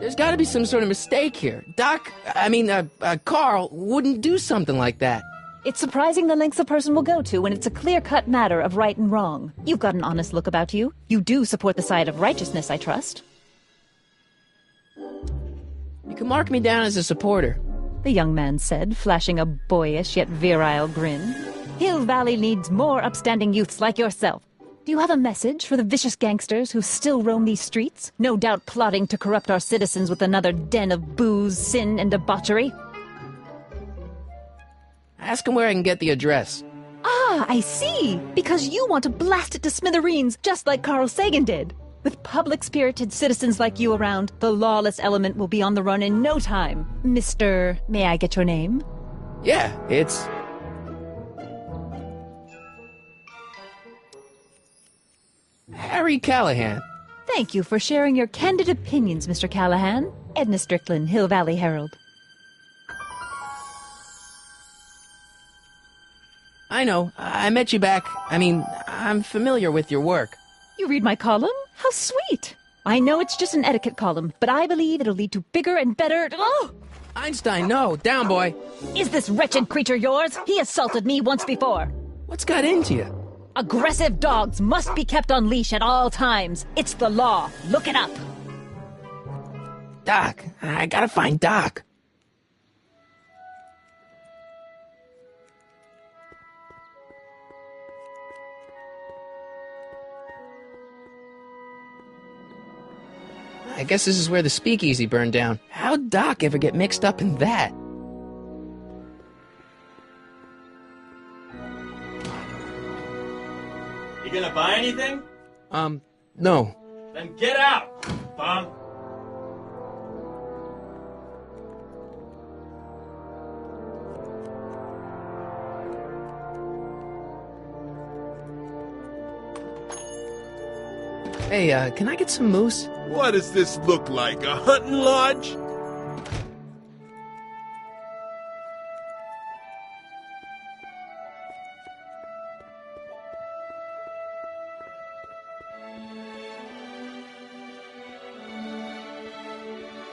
There's gotta be some sort of mistake here. Carl wouldn't do something like that. It's surprising the lengths a person will go to when it's a clear-cut matter of right and wrong. You've got an honest look about you. You do support the side of righteousness, I trust. You can mark me down as a supporter, the young man said, flashing a boyish yet virile grin. Hill Valley needs more upstanding youths like yourself. Do you have a message for the vicious gangsters who still roam these streets, no doubt plotting to corrupt our citizens with another den of booze, sin, and debauchery? Ask him where I can get the address. Ah, I see! Because you want to blast it to smithereens, just like Carl Sagan did. With public-spirited citizens like you around, the lawless element will be on the run in no time. Mr. May I get your name? Yeah, it's... Harry Callahan. Thank you for sharing your candid opinions, Mr. Callahan. Edna Strickland, Hill Valley Herald. I know. I met you back. I'm familiar with your work. You read my column? How sweet! I know it's just an etiquette column, but I believe it'll lead to bigger and better... Oh! Einstein, no. Down, boy. Is this wretched creature yours? He assaulted me once before. What's got into you? Aggressive dogs must be kept on leash at all times. It's the law. Look it up. Doc. I gotta find Doc. I guess this is where the speakeasy burned down. How'd Doc ever get mixed up in that? You gonna buy anything? No. Then get out, bum! Hey, can I get some moose? What does this look like, a hunting lodge?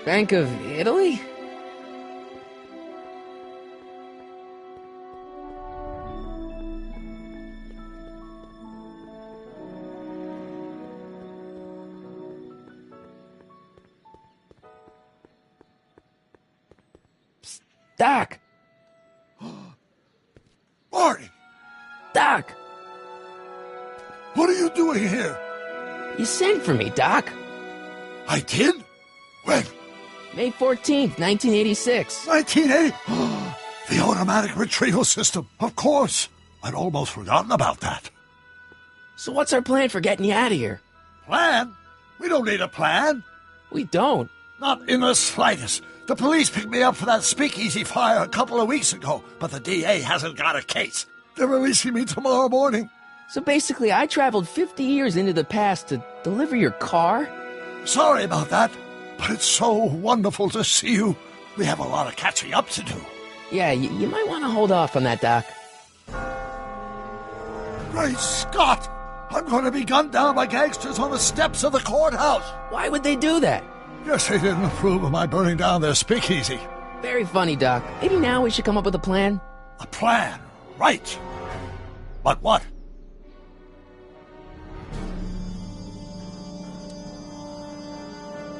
Bank of Italy? Psst, Doc! Marty! Doc! What are you doing here? You sent for me, Doc. I did? When? May 14th, 1986. 1980? The automatic retrieval system. Of course. I'd almost forgotten about that. So what's our plan for getting you out of here? Plan? We don't need a plan. We don't. Not in the slightest. The police picked me up for that speakeasy fire a couple of weeks ago, but the DA hasn't got a case. They're releasing me tomorrow morning. So basically, I traveled 50 years into the past to deliver your car? Sorry about that, but it's so wonderful to see you. We have a lot of catching up to do. Yeah, you might want to hold off on that, Doc. Great Scott! I'm going to be gunned down by gangsters on the steps of the courthouse. Why would they do that? Guess they didn't approve of my burning down their speakeasy. Very funny, Doc. Maybe now we should come up with a plan? A plan, right. But what?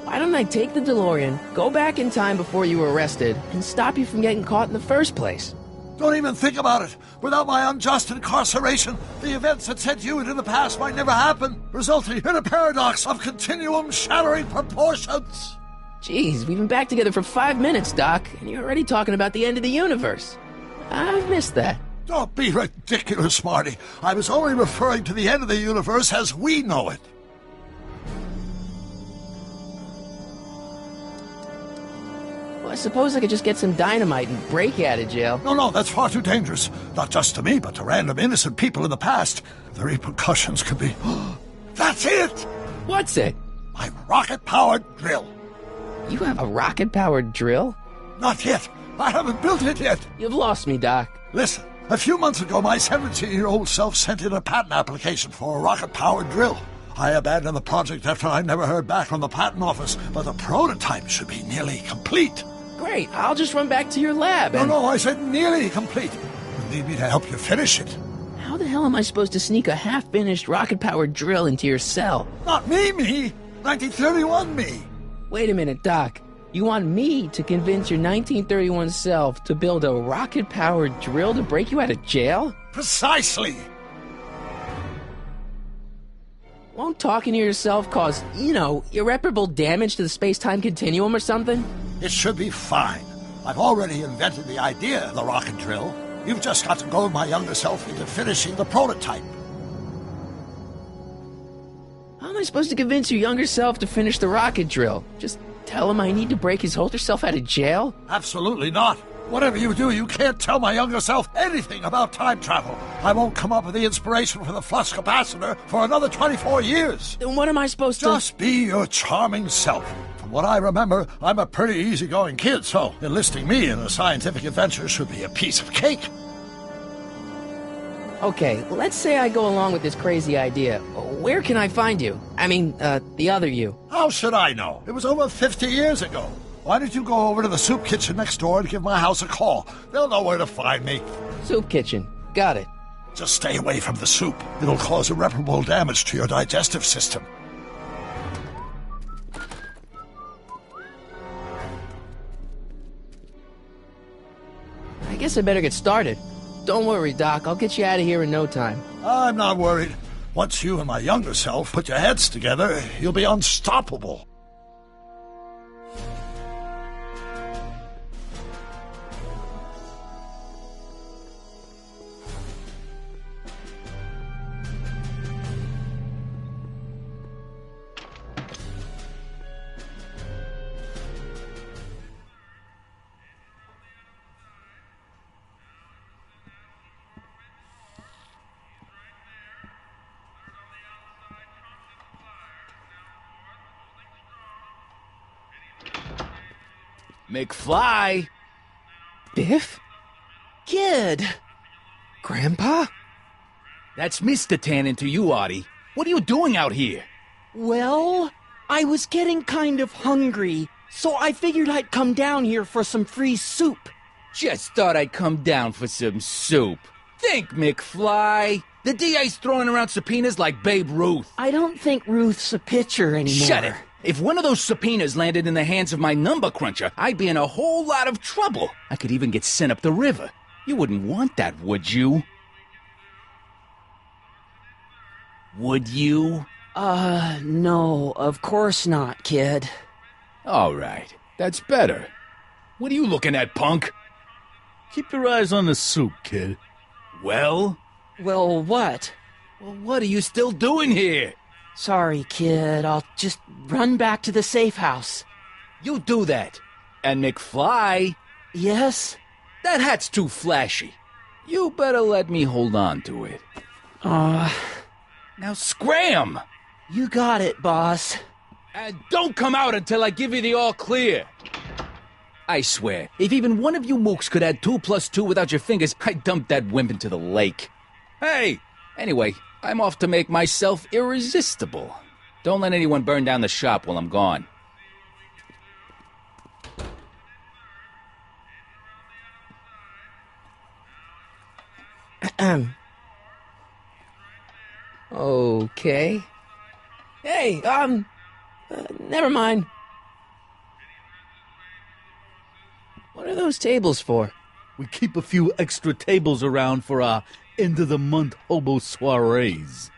Why don't I take the DeLorean, go back in time before you were arrested, and stop you from getting caught in the first place? Don't even think about it. Without my unjust incarceration, the events that sent you into the past might never happen, resulting in a paradox of continuum-shattering proportions. Jeez, we've been back together for 5 minutes, Doc, and you're already talking about the end of the universe. I've missed that. Don't be ridiculous, Marty. I was only referring to the end of the universe as we know it. Well, I suppose I could just get some dynamite and break you out of jail. No, that's far too dangerous. Not just to me, but to random innocent people in the past. The repercussions could be... That's it! What's it? My rocket-powered drill. You have a rocket-powered drill? Not yet. I haven't built it yet. You've lost me, Doc. Listen, a few months ago, my 17-year-old self sent in a patent application for a rocket-powered drill. I abandoned the project after I never heard back from the patent office, but the prototype should be nearly complete. Great, I'll just run back to your lab and... No, I said nearly complete. You need me to help you finish it. How the hell am I supposed to sneak a half-finished rocket-powered drill into your cell? Not me! 1931 me! Wait a minute, Doc. You want me to convince your 1931 self to build a rocket-powered drill to break you out of jail? Precisely! Won't talking to yourself cause, irreparable damage to the space-time continuum or something? It should be fine. I've already invented the idea of the rocket drill. You've just got to goad my younger self into finishing the prototype. How am I supposed to convince your younger self to finish the rocket drill? Just tell him I need to break his older self out of jail? Absolutely not. Whatever you do, you can't tell my younger self anything about time travel. I won't come up with the inspiration for the flux capacitor for another 24 years. Then what am I supposed to... Just be your charming self. From what I remember, I'm a pretty easygoing kid, so enlisting me in a scientific adventure should be a piece of cake. Okay, let's say I go along with this crazy idea. Where can I find you? I mean, the other you. How should I know? It was over 50 years ago. Why don't you go over to the soup kitchen next door and give my house a call? They'll know where to find me. Soup kitchen. Got it. Just stay away from the soup. It'll cause irreparable damage to your digestive system. I guess I better get started. Don't worry, Doc. I'll get you out of here in no time. I'm not worried. Once you and my younger self put your heads together, you'll be unstoppable. McFly! Biff? Kid! Grandpa? That's Mr. Tannen to you, Artie. What are you doing out here? Well, I was getting kind of hungry, so I figured I'd come down here for some free soup. Just thought I'd come down for some soup. Think, McFly. The DA's throwing around subpoenas like Babe Ruth. I don't think Ruth's a pitcher anymore. Shut it! If one of those subpoenas landed in the hands of my number cruncher, I'd be in a whole lot of trouble. I could even get sent up the river. You wouldn't want that, would you? Would you? No, of course not, kid. All right, that's better. What are you looking at, punk? Keep your eyes on the soup, kid. Well? Well, what? Well, what are you still doing here? Sorry, kid. I'll just run back to the safe house. You do that. And McFly? Yes? That hat's too flashy. You better let me hold on to it. Now scram! You got it, boss. And don't come out until I give you the all clear. I swear, if even one of you mooks could add 2 + 2 without your fingers, I'd dump that wimp into the lake. Hey! Anyway, I'm off to make myself irresistible. Don't let anyone burn down the shop while I'm gone. Okay. Hey, never mind. What are those tables for? We keep a few extra tables around for our end-of-the-month hobo soirees.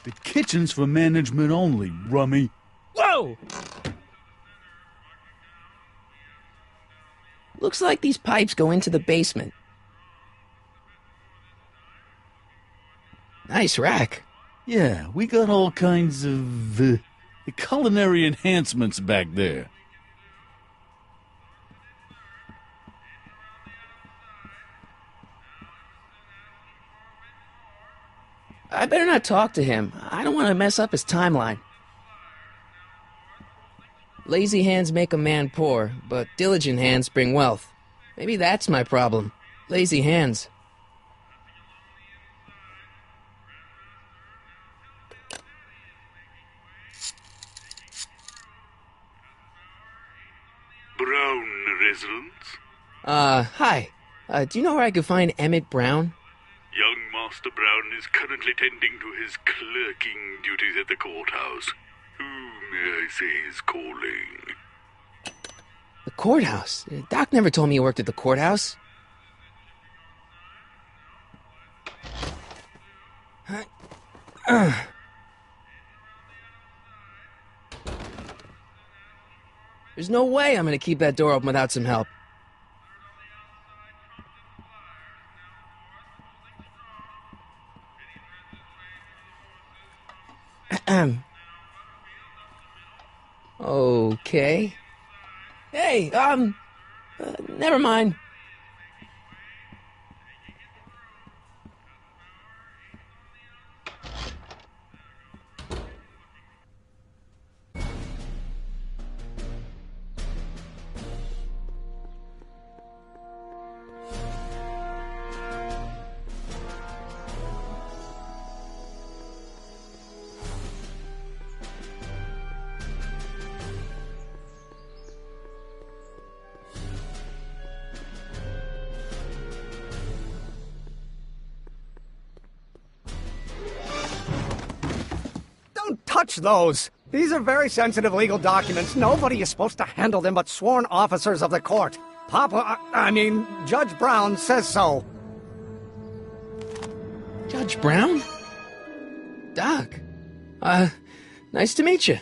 The kitchen's for management only, rummy. Whoa! Looks like these pipes go into the basement. Nice rack. Yeah, we got all kinds of culinary enhancements back there. I better not talk to him. I don't want to mess up his timeline. Lazy hands make a man poor, but diligent hands bring wealth. Maybe that's my problem. Lazy hands. Brown residence? Hi. Do you know where I could find Emmett Brown? Young Master Brown is currently tending to his clerking duties at the courthouse. Who, may I say, is calling? The courthouse? Doc never told me he worked at the courthouse. There's no way I'm gonna keep that door open without some help. Okay. Hey, never mind. Don't touch those! These are very sensitive legal documents. Nobody is supposed to handle them but sworn officers of the court. Judge Brown says so. Judge Brown? Doc. Nice to meet you.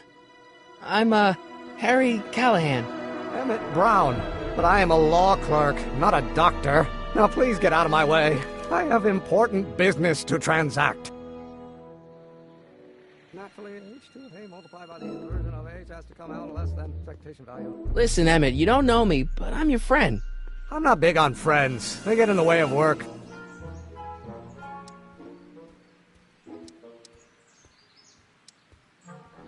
I'm, Harry Callahan. Emmett Brown. But I am a law clerk, not a doctor. Now please get out of my way. I have important business to transact. Naturally, H2 of A multiplied by the inversion of H has to come out less than expectation value. Listen, Emmett, you don't know me, but I'm your friend. I'm not big on friends. They get in the way of work.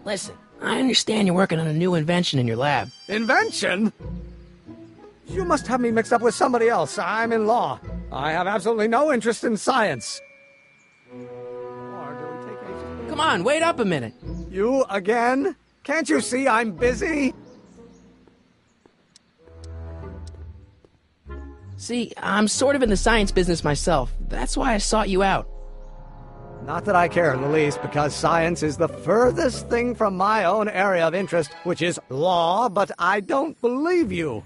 Listen, I understand you're working on a new invention in your lab. Invention? You must have me mixed up with somebody else. I'm in law. I have absolutely no interest in science. Come on, wait up a minute. You again? Can't you see I'm busy? See, I'm sort of in the science business myself. That's why I sought you out. Not that I care in the least, because science is the furthest thing from my own area of interest, which is law, but I don't believe you.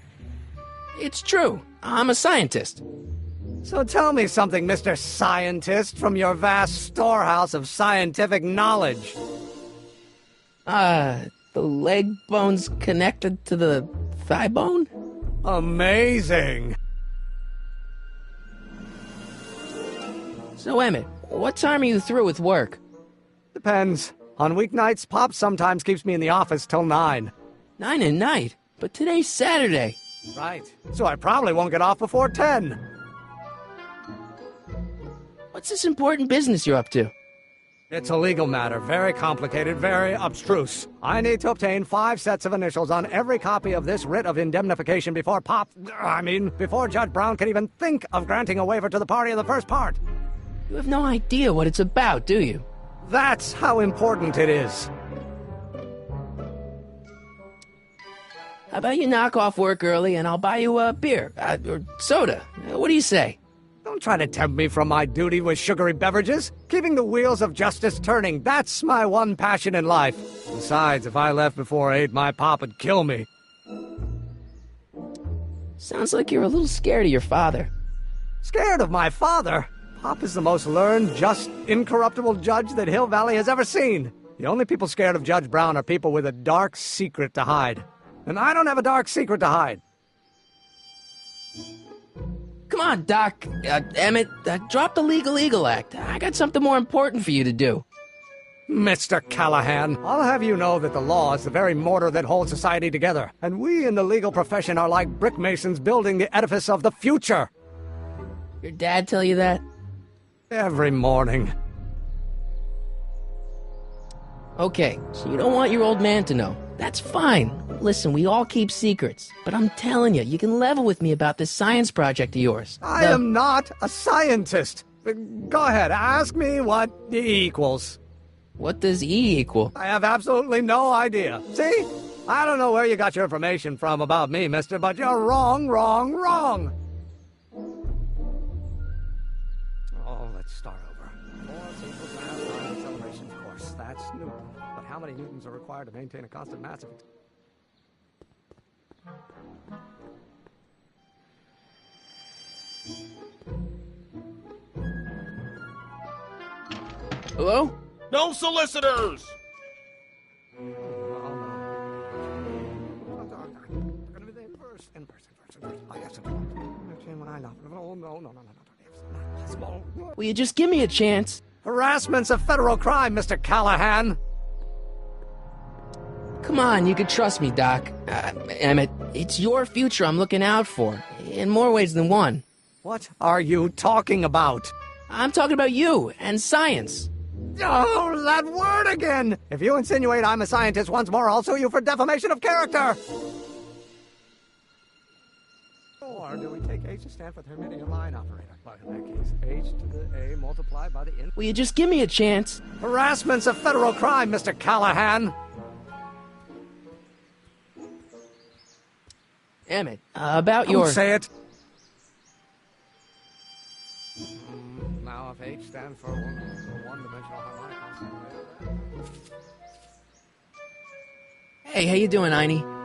It's true. I'm a scientist. So tell me something, Mr. Scientist, from your vast storehouse of scientific knowledge. The leg bone's connected to the thigh bone? Amazing! So, Emmett, what time are you through with work? Depends. On weeknights, Pop sometimes keeps me in the office till 9. 9 at night? But today's Saturday. Right. So I probably won't get off before 10. What's this important business you're up to? It's a legal matter. Very complicated, very abstruse. I need to obtain 5 sets of initials on every copy of this writ of indemnification before before Judge Brown can even think of granting a waiver to the party in the first part. You have no idea what it's about, do you? That's how important it is. How about you knock off work early and I'll buy you a beer, or soda. What do you say? Don't try to tempt me from my duty with sugary beverages. Keeping the wheels of justice turning, that's my one passion in life. Besides, if I left before 8, my pop would kill me. Sounds like you're a little scared of your father. Scared of my father? Pop is the most learned, just, incorruptible judge that Hill Valley has ever seen. The only people scared of Judge Brown are people with a dark secret to hide. And I don't have a dark secret to hide. Come on, Doc. Emmett, drop the Legal Eagle Act. I got something more important for you to do. Mr. Callahan, I'll have you know that the law is the very mortar that holds society together, and we in the legal profession are like brick masons building the edifice of the future. Your dad tell you that? Every morning. Okay, so you don't want your old man to know. That's fine. Listen, we all keep secrets, but I'm telling you, you can level with me about this science project of yours. I am not a scientist. Go ahead, ask me what E equals. What does E equal? I have absolutely no idea. See? I don't know where you got your information from about me, mister, but you're wrong, wrong, wrong. Oh, let's start over. Force equals mass times acceleration, of course. That's Newton. But how many newtons are required to maintain a constant mass? Hello? No solicitors! Will you just give me a chance? Harassment's a federal crime, Mr. Callahan. Come on, you can trust me, Doc. Emmett, it's your future I'm looking out for, in more ways than one. What are you talking about? I'm talking about you and science. Oh, that word again! If you insinuate I'm a scientist once more, I'll sue you for defamation of character! Or do we take H to stand for the Hermitian line operator? But in that case, H to the A multiplied by the in... Will you just give me a chance? Harassment's a federal crime, Mr. Callahan! Emmett, about your... Don't say it! Now if H stands for one-dimensional harmonic oscillator... Hey, how you doing, Einie?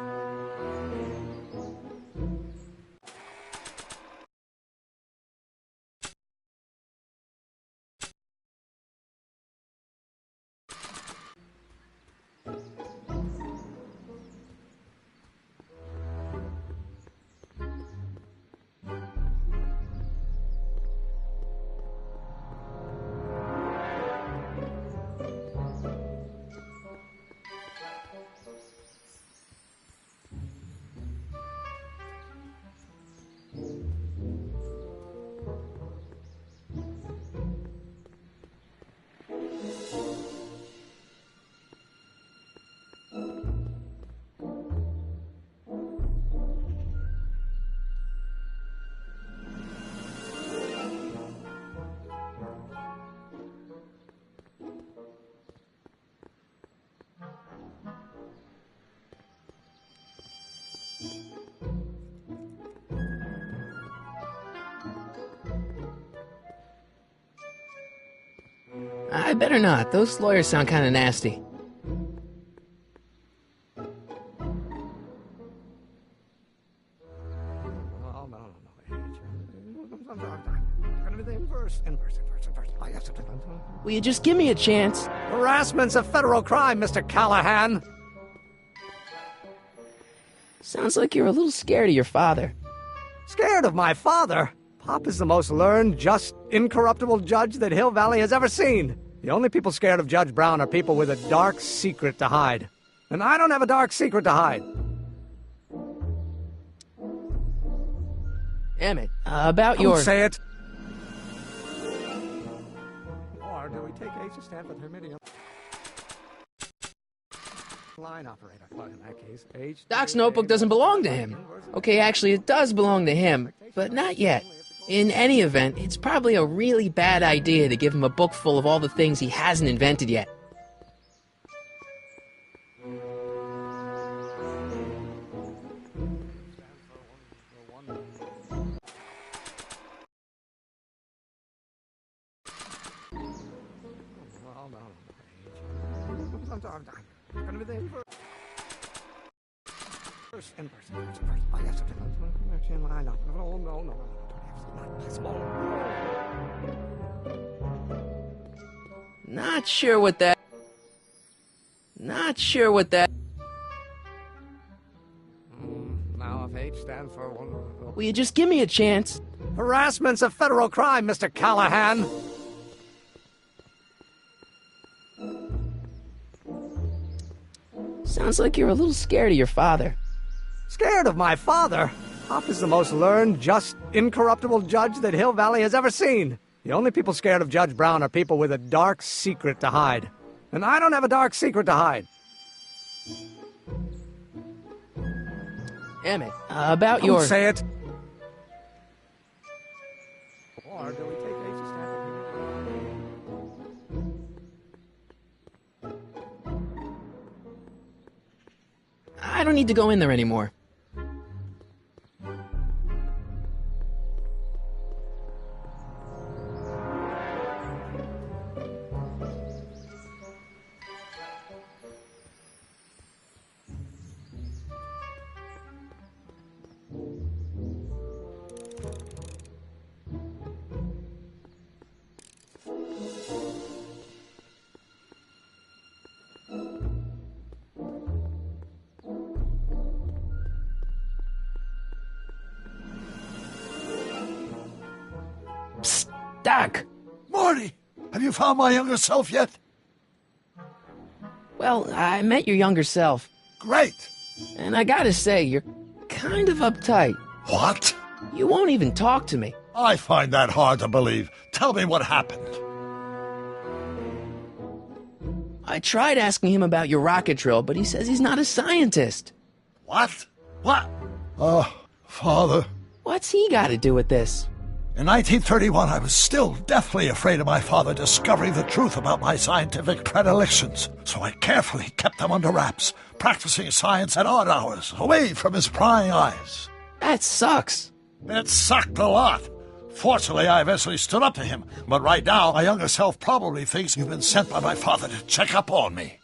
I better not. Those lawyers sound kind of nasty. Will you just give me a chance? Harassment's a federal crime, Mr. Callahan! Sounds like you're a little scared of your father. Scared of my father? Pop is the most learned, just, incorruptible judge that Hill Valley has ever seen. The only people scared of Judge Brown are people with a dark secret to hide. And I don't have a dark secret to hide. Emmett, about your... Don't say it! Or do we take H to stand for the Hermitian line operator? But in that case, H... Doc's notebook doesn't belong to him. Okay, actually, it does belong to him, but not yet. In any event, it's probably a really bad idea to give him a book full of all the things he hasn't invented yet. Not sure what that... Now if H stands for one... Will you just give me a chance? Harassment's a federal crime, Mr. Callahan! Sounds like you're a little scared of your father. Scared of my father? Pop is the most learned, just, incorruptible judge that Hill Valley has ever seen. The only people scared of Judge Brown are people with a dark secret to hide. And I don't have a dark secret to hide. Emmett, about your... Don't say it! Or do we take H's stamp of I don't need to go in there anymore. Psst, Doc! Morty! Have you found my younger self yet? Well, I met your younger self, Great! and I gotta say, you're kind of uptight. What? You won't even talk to me. I find that hard to believe. Tell me what happened. I tried asking him about your rocket drill, but he says he's not a scientist. What? What? Father. What's he got to do with this? In 1931, I was still deathly afraid of my father discovering the truth about my scientific predilections, so I carefully kept them under wraps, practicing science at odd hours, away from his prying eyes. That sucks. It sucked a lot. Fortunately, I eventually stood up to him, but right now, my younger self probably thinks you've been sent by my father to check up on me.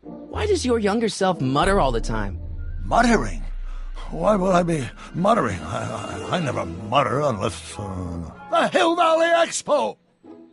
Why does your younger self mutter all the time? Muttering? Why would I be muttering? I never mutter unless... The Hill Valley Expo!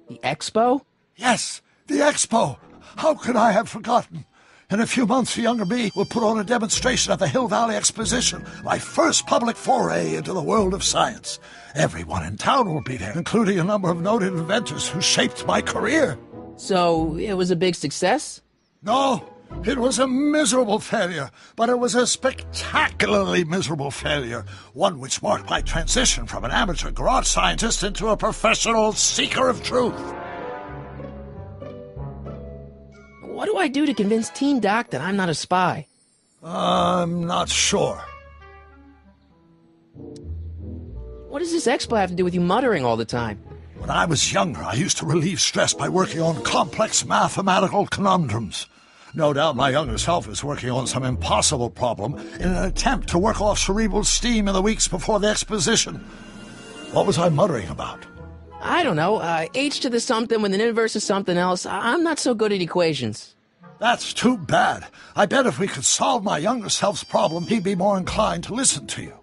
The expo? Yes, the Expo! How could I have forgotten? In a few months, the younger me will put on a demonstration at the Hill Valley Exposition, my first public foray into the world of science. Everyone in town will be there, including a number of noted inventors who shaped my career. So, it was a big success? No, it was a miserable failure, but it was a spectacularly miserable failure, one which marked my transition from an amateur garage scientist into a professional seeker of truth. What do I do to convince Teen Doc that I'm not a spy? I'm not sure. What does this expo have to do with you muttering all the time? When I was younger, I used to relieve stress by working on complex mathematical conundrums. No doubt my younger self is working on some impossible problem in an attempt to work off cerebral steam in the weeks before the exposition. What was I muttering about? I don't know, h to the something with an inverse of something else. I'm not so good at equations. That's too bad. I bet if we could solve my younger self's problem, he'd be more inclined to listen to you.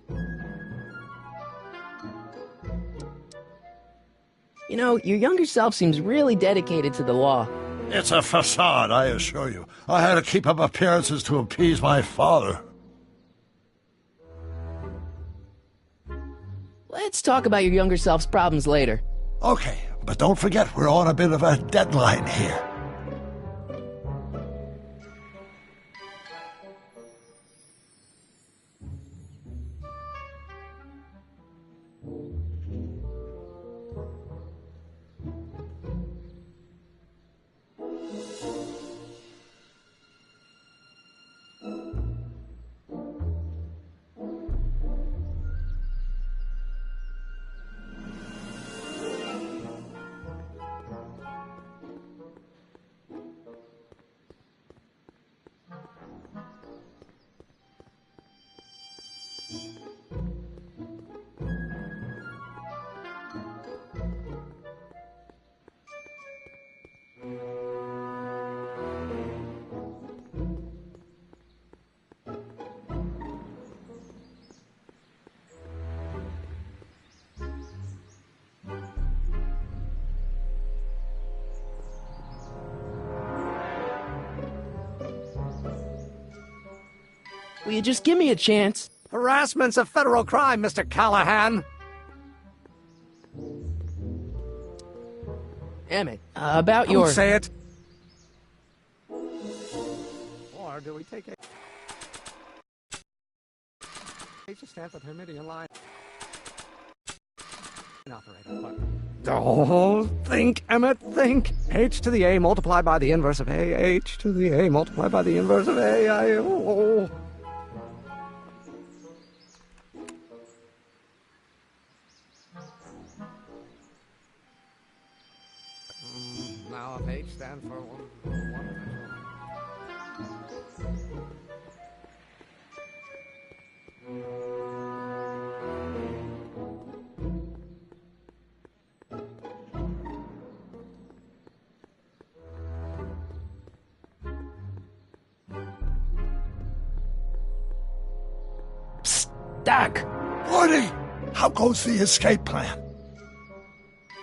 You know, your younger self seems really dedicated to the law. It's a facade, I assure you. I had to keep up appearances to appease my father. Let's talk about your younger self's problems later. Okay, but don't forget we're on a bit of a deadline here. Will you just give me a chance? Harassment's a federal crime, Mr. Callahan. Emmett, about your... Don't say it. Or do we take a stamp of Hermitian line? Oh, think, Emmett, think. H to the A multiplied by the inverse of A. H to the A multiplied by the inverse of A. Now if H stands for one. Doc! Morty, how goes the escape plan?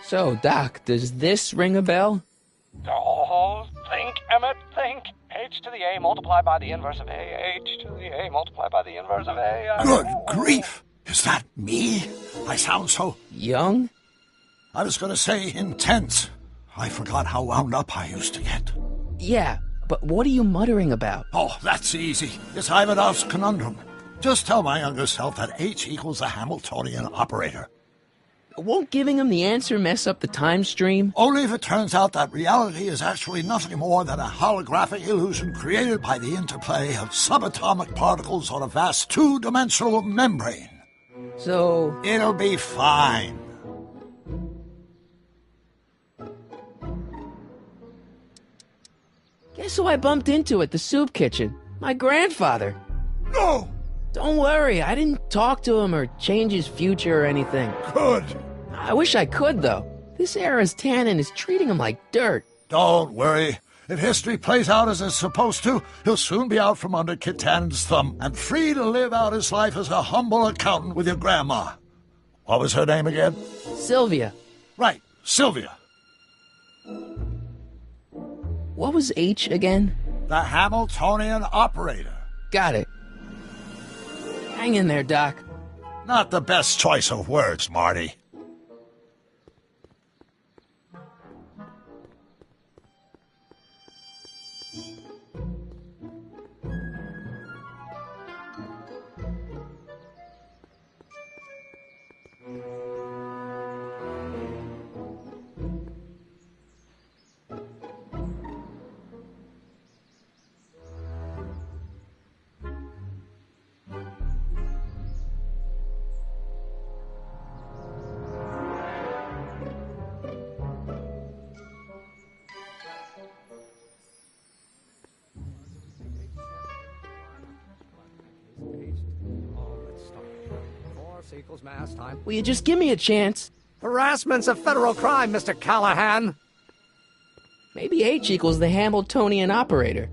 So, Doc, does this ring a bell? Oh, think, Emmett, think. H to the A multiplied by the inverse of A. H to the A multiplied by the inverse of A. Good grief! Is that me? I sound so... Young? I was going to say intense. I forgot how wound up I used to get. Yeah, but what are you muttering about? Oh, that's easy. It's Ivanov's conundrum. Just tell my younger self that H equals a Hamiltonian operator. Won't giving him the answer mess up the time stream? Only if it turns out that reality is actually nothing more than a holographic illusion created by the interplay of subatomic particles on a vast two-dimensional membrane. So... It'll be fine. Guess who I bumped into at the soup kitchen? My grandfather. No! Don't worry, I didn't talk to him or change his future or anything. Good. I wish I could, though. This era's Tannen is treating him like dirt. Don't worry. If history plays out as it's supposed to, he'll soon be out from under Kit Tannen's thumb and free to live out his life as a humble accountant with your grandma. What was her name again? Sylvia. Right, Sylvia. What was H again? The Hamiltonian operator. Got it. Hang in there, Doc. Not the best choice of words, Marty. Equals mass time. Will you just give me a chance? Harassment's a federal crime, Mr. Callahan. Maybe H equals the Hamiltonian operator.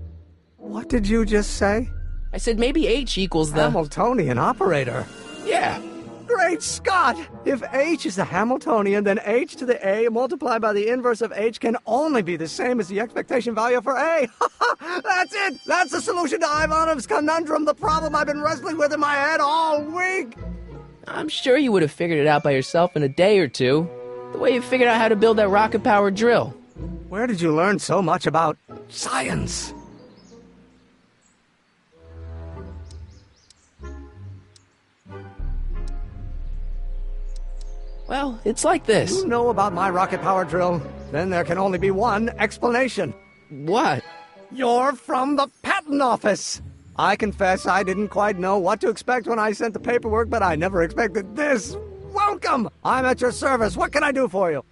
What did you just say? I said maybe H equals the... Hamiltonian operator? Yeah. Great Scott! If H is the Hamiltonian, then H to the A multiplied by the inverse of H can only be the same as the expectation value for A. That's it! That's the solution to Ivanov's conundrum, the problem I've been wrestling with in my head all week! I'm sure you would have figured it out by yourself in a day or two. The way you figured out how to build that rocket-powered drill. Where did you learn so much about science? Well, it's like this. You know about my rocket-powered drill? Then there can only be one explanation. What? You're from the patent office! I confess I didn't quite know what to expect when I sent the paperwork, but I never expected this. Welcome! I'm at your service. What can I do for you?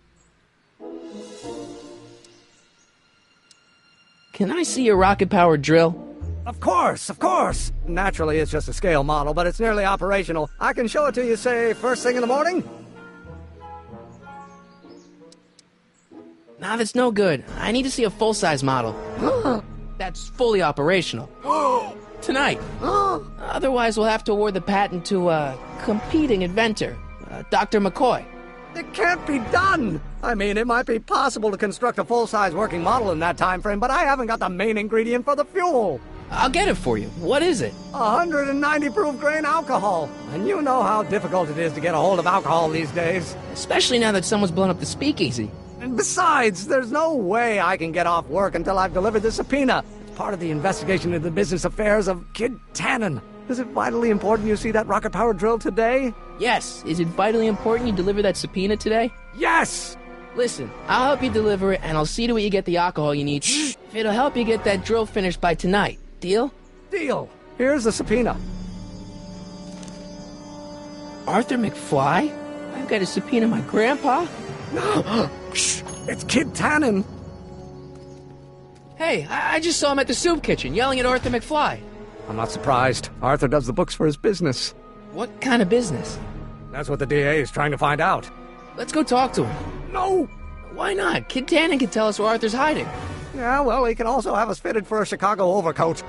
Can I see your rocket-powered drill? Of course, of course! Naturally, it's just a scale model, but it's nearly operational. I can show it to you, say, first thing in the morning? Nah, that's no good. I need to see a full-size model. That's fully operational. Tonight. Otherwise, we'll have to award the patent to a competing inventor, Dr. McCoy. It can't be done! I mean, it might be possible to construct a full-size working model in that time frame, but I haven't got the main ingredient for the fuel. I'll get it for you. What is it? 190 proof grain alcohol. And you know how difficult it is to get a hold of alcohol these days. Especially now that someone's blown up the speakeasy. And besides, there's no way I can get off work until I've delivered the subpoena. It's part of the investigation into the business affairs of Kid Tannen. Is it vitally important you see that rocket-powered drill today? Yes. Is it vitally important you deliver that subpoena today? Yes! Listen, I'll help you deliver it, and I'll see to it you get the alcohol you need. If it'll help you get that drill finished by tonight. Deal? Deal. Here's the subpoena. Arthur McFly? I've got to subpoena my grandpa? Shh! It's Kid Tannen. Hey, I just saw him at the soup kitchen, yelling at Arthur McFly. I'm not surprised. Arthur does the books for his business. What kind of business? That's what the DA is trying to find out. Let's go talk to him. No! Why not? Kid Tannen can tell us where Arthur's hiding. Yeah, well, he can also have us fitted for a Chicago overcoat.